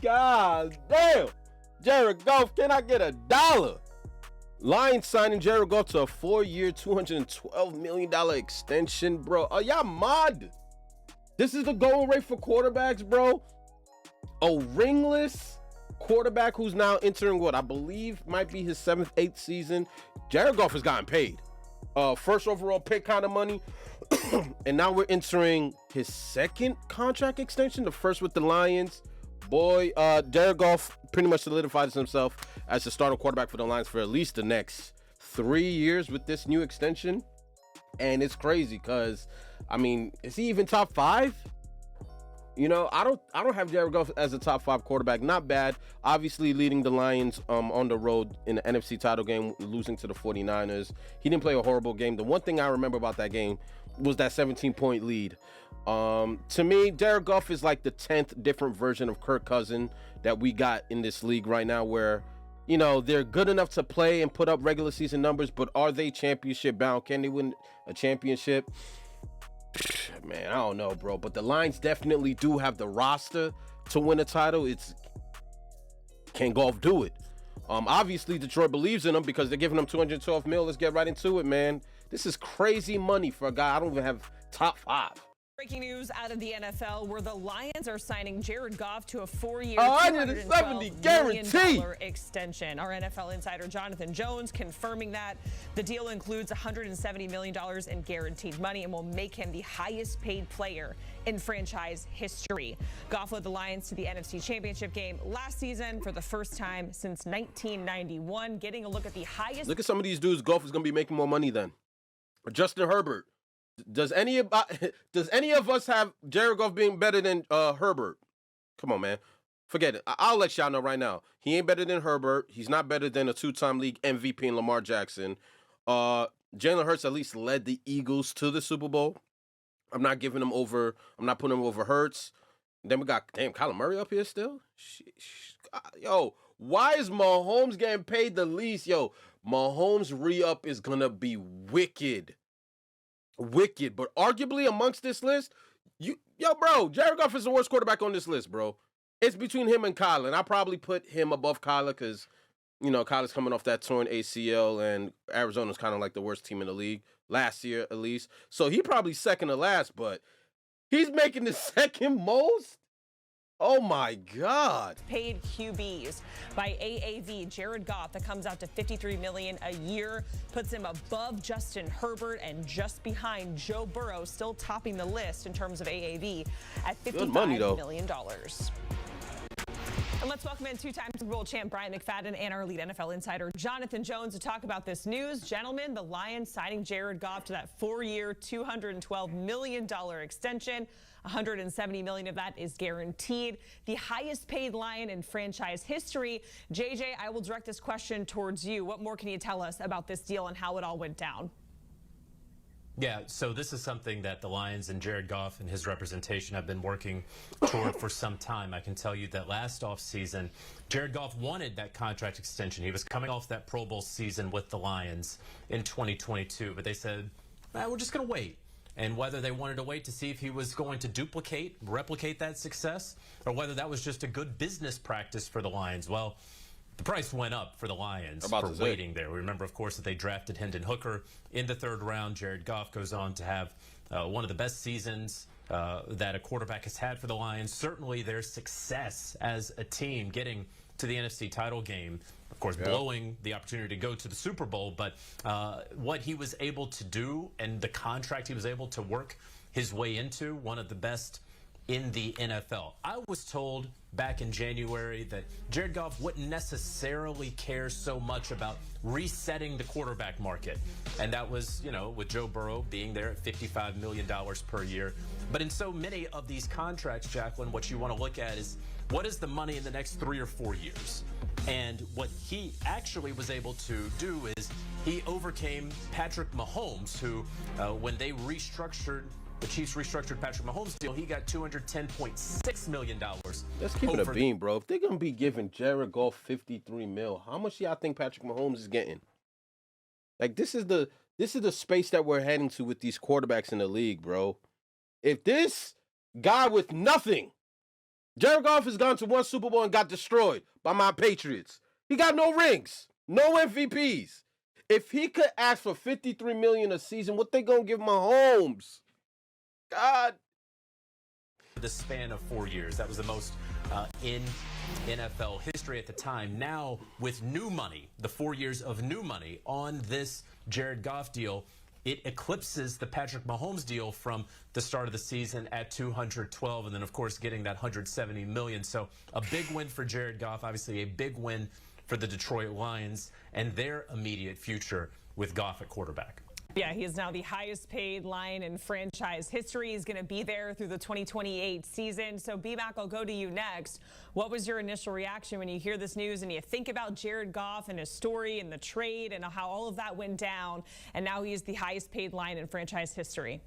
God damn. Jared Goff, can I get $1? Lions signing Jared Goff to a 4-year, $212 million extension, bro. Are y'all mad? This is the going rate for quarterbacks, bro. A ringless quarterback who's now entering what I believe might be his 7th, 8th season. Jared Goff has gotten paid. First overall pick kind of money. And now we're entering his 2nd contract extension, the first with the Lions. Boy, Jared Goff pretty much solidifies himself as the starting quarterback for the Lions for at least the next 3 years with this new extension. And it's crazy because, I mean, is he even top 5? You know, I don't have Jared Goff as a top 5 quarterback. Not bad. Obviously leading the Lions on the road in the NFC title game, losing to the 49ers. He didn't play a horrible game. The one thing I remember about that game was that 17-point lead. To me, Jared Goff is like the 10th different version of Kirk Cousins that we got in this league right now, where, you know, they're good enough to play and put up regular season numbers, but are they championship bound? Can they win a championship? Man, I don't know, bro. But the Lions definitely do have the roster to win a title. Can Goff do it? Obviously, Detroit believes in him because they're giving him $212 million. Let's get right into it, man. This is crazy money for a guy I don't even have top 5. Breaking news out of the NFL, where the Lions are signing Jared Goff to a 4-year, $270 guarantee extension. Our NFL insider Jonathan Jones confirming that the deal includes $170 million in guaranteed money and will make him the highest paid player in franchise history. Goff led the Lions to the NFC Championship game last season for the first time since 1991, getting a look at the highest. Look at some of these dudes. Goff is going to be making more money than Justin Herbert. Does any of us have Jared Goff being better than Herbert? Come on, man. Forget it. I'll let y'all know right now. He ain't better than Herbert. He's not better than a 2-time league MVP in Lamar Jackson. Jalen Hurts at least led the Eagles to the Super Bowl. I'm not putting him over Hurts. Then we got, Kyler Murray up here still? Yo, why is Mahomes getting paid the least? Yo, Mahomes re-up is going to be wicked. But arguably amongst this list, bro, Jared Goff is the worst quarterback on this list, bro. It's between him and Kyler, and I probably put him above Kyler because, you know, Kyler's coming off that torn ACL, and Arizona's kind of like the worst team in the league last year, at least. So he probably second to last, but he's making the second most. Oh my God. Paid QBs by AAV. Jared Goff, that comes out to $53 million a year, puts him above Justin Herbert and just behind Joe Burrow, still topping the list in terms of AAV at $55 million. And let's welcome in 2-time Super Bowl champ Brian McFadden and our lead NFL insider Jonathan Jones to talk about this news. Gentlemen, the Lions signing Jared Goff to that 4-year, $212 million extension. $170 million of that is guaranteed. The highest paid Lion in franchise history. JJ, I will direct this question towards you. What more can you tell us about this deal and how it all went down? Yeah, so this is something that the Lions and Jared Goff and his representation have been working toward for some time. I can tell you that last offseason, Jared Goff wanted that contract extension. He was coming off that Pro Bowl season with the Lions in 2022, but they said, we're just going to wait. And whether they wanted to wait to see if he was going to replicate that success, or whether that was just a good business practice for the Lions. Well, the price went up for the Lions for waiting there. We remember, of course, that they drafted Hendon Hooker in the 3rd round. Jared Goff goes on to have one of the best seasons that a quarterback has had for the Lions. Certainly their success as a team getting to the NFC title game, of course, blowing the opportunity to go to the Super Bowl. But what he was able to do and the contract he was able to work his way into, one of the best in the NFL. I was told back in January that Jared Goff wouldn't necessarily care so much about resetting the quarterback market. And that was, you know, with Joe Burrow being there at $55 million per year. But in so many of these contracts, Jacqueline, what you want to look at is what is the money in the next 3 or 4 years? And what he actually was able to do is he overcame Patrick Mahomes, who when they the Chiefs restructured Patrick Mahomes' deal, he got $210.6 million. Let's keep it a beam, bro. If they're going to be giving Jared Goff $53 million, how much do y'all think Patrick Mahomes is getting? Like, this is the space that we're heading to with these quarterbacks in the league, bro. If this guy with nothing Jared Goff has gone to one Super Bowl and got destroyed by my Patriots. He got no rings, no MVPs. If he could ask for $53 million a season, what they gonna give Mahomes? God. The span of 4 years, that was the most in NFL history at the time. Now, with new money, the 4 years of new money on this Jared Goff deal, it eclipses the Patrick Mahomes deal from the start of the season at 212, and then, of course, getting that $170 million. So a big win for Jared Goff, obviously a big win for the Detroit Lions and their immediate future with Goff at quarterback. Yeah, he is now the highest paid Lion in franchise history. He's going to be there through the 2028 season. So, B-Mac, I'll go to you next. What was your initial reaction when you hear this news and you think about Jared Goff and his story and the trade and how all of that went down, and now he is the highest paid Lion in franchise history?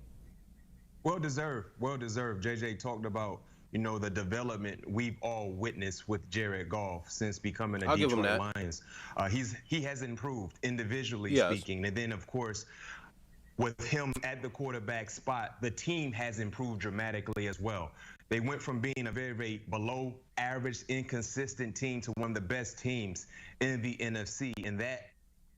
Well deserved. Well deserved. JJ talked about, the development we've all witnessed with Jared Goff since becoming a Detroit Lions. He has improved individually speaking. And then, of course, with him at the quarterback spot, the team has improved dramatically as well. They went from being a very, very below average, inconsistent team to one of the best teams in the NFC. And that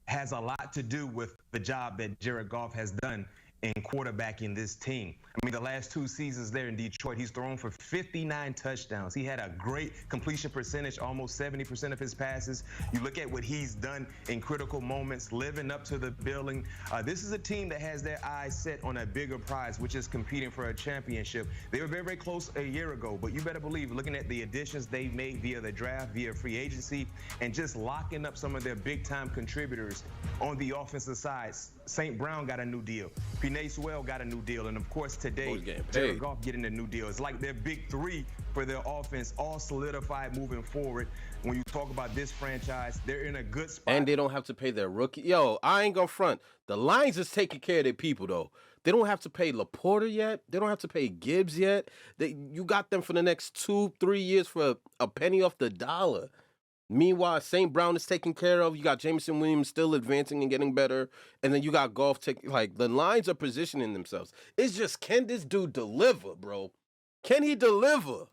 has a lot to do with the job that Jared Goff has done in quarterbacking this team. I mean, the last 2 seasons there in Detroit, he's thrown for 59 touchdowns. He had a great completion percentage, almost 70% of his passes. You look at what he's done in critical moments, living up to the billing. This is a team that has their eyes set on a bigger prize, which is competing for a championship. They were very, very close a year ago, but you better believe, looking at the additions they made via the draft, via free agency, and just locking up some of their big-time contributors on the offensive side. St. Brown got a new deal. Penei Sewell got a new deal. And, of course, today, Jared Goff getting a new deal. It's like their big three for their offense all solidified moving forward. When you talk about this franchise, they're in a good spot. And they don't have to pay their rookie. Yo, I ain't gonna front. The Lions is taking care of their people, though. They don't have to pay Laporta yet. They don't have to pay Gibbs yet. You got them for the next 2-3 years for a penny off the dollar. Meanwhile, St. Brown is taken care of. You got Jameson Williams still advancing and getting better. And then you got Goff taking, the Lions are positioning themselves. It's just, can this dude deliver, bro? Can he deliver?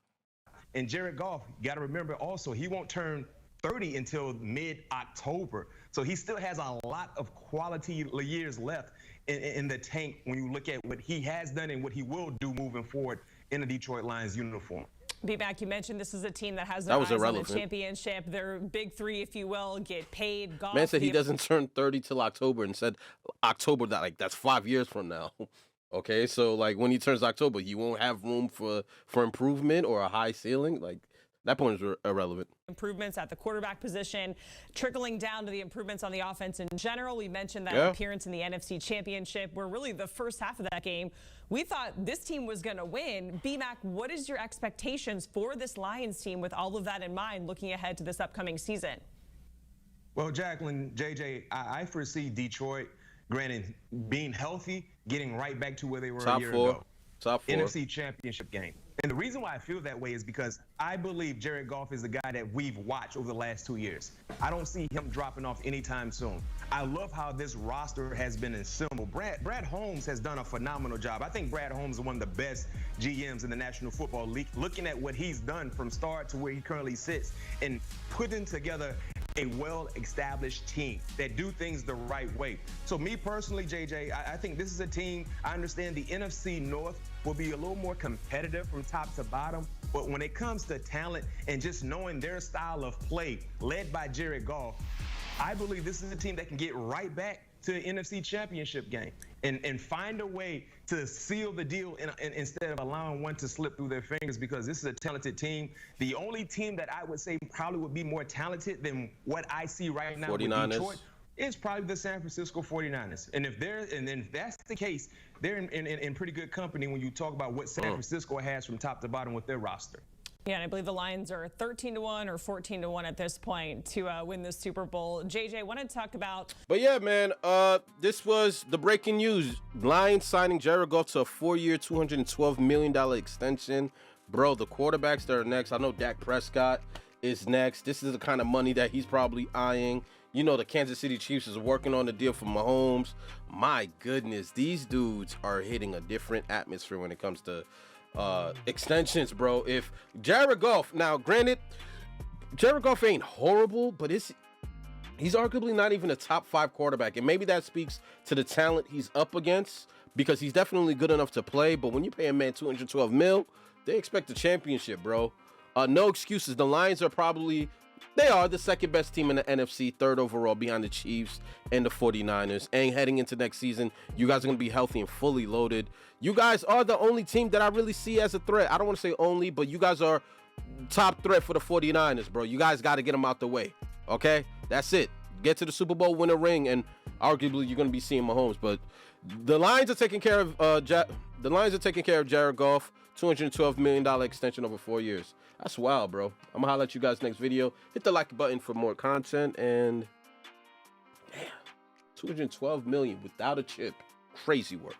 And Jared Goff, you got to remember also, he won't turn 30 until mid-October. So he still has a lot of quality years left in the tank when you look at what he has done and what he will do moving forward in the Detroit Lions uniform. B-Mac, you mentioned this is a team that has their eyes on the championship. Their big three, if you will, get paid. Goff, man said he doesn't turn 30 till October and said October, that's 5 years from now. Okay, so when he turns October, he won't have room for improvement or a high ceiling. That point is irrelevant. Improvements at the quarterback position, trickling down to the improvements on the offense in general. We mentioned that appearance in the NFC Championship, where really the first half of that game, we thought this team was going to win. B-Mac, what is your expectations for this Lions team with all of that in mind, looking ahead to this upcoming season? Well, Jacqueline, JJ, I foresee Detroit, granted, being healthy, getting right back to where they were a year ago. Top 4. NFC Championship game. And the reason why I feel that way is because I believe Jared Goff is the guy that we've watched over the last 2 years. I don't see him dropping off anytime soon. I love how this roster has been assembled. Brad Holmes has done a phenomenal job. I think Brad Holmes is one of the best GMs in the National Football League. Looking at what he's done from start to where he currently sits and putting together a well-established team that do things the right way. So me personally, JJ, I think this is a team, I understand the NFC North will be a little more competitive from top to bottom, but when it comes to talent and just knowing their style of play led by Jared Goff, I believe this is a team that can get right back to the NFC Championship game and find a way to seal the deal instead of allowing one to slip through their fingers, because this is a talented team. The only team that I would say probably would be more talented than what I see right now with Detroit is probably the San Francisco 49ers. And if that's the case, they're in pretty good company when you talk about what San Francisco has from top to bottom with their roster. Yeah, and I believe the Lions are 13-1 or 14-1 at this point to win the Super Bowl. JJ, want to talk about... But yeah, man, this was the breaking news. Lions signing Jared Goff to a 4-year, $212 million extension. Bro, the quarterbacks that are next, I know Dak Prescott is next. This is the kind of money that he's probably eyeing. You know, the Kansas City Chiefs is working on the deal for Mahomes. My goodness, these dudes are hitting a different atmosphere when it comes to extensions, bro. If Jared Goff, now granted, Jared Goff ain't horrible, but he's arguably not even a top 5 quarterback. And maybe that speaks to the talent he's up against, because he's definitely good enough to play. But when you pay a man $212 million, they expect a championship, bro. No excuses. The Lions are they are the second best team in the NFC, 3rd overall behind the Chiefs and the 49ers. And heading into next season, you guys are going to be healthy and fully loaded. You guys are the only team that I really see as a threat. I don't want to say only, but you guys are top threat for the 49ers, bro. You guys got to get them out the way, okay? That's it. Get to the Super Bowl, win a ring, and arguably you're going to be seeing Mahomes. But the Lions are taking care of Jared Goff, $212 million extension over 4 years. That's wild, bro. I'm gonna holler at you guys next video. Hit the like button for more content. And damn, $212 million without a chip. Crazy work.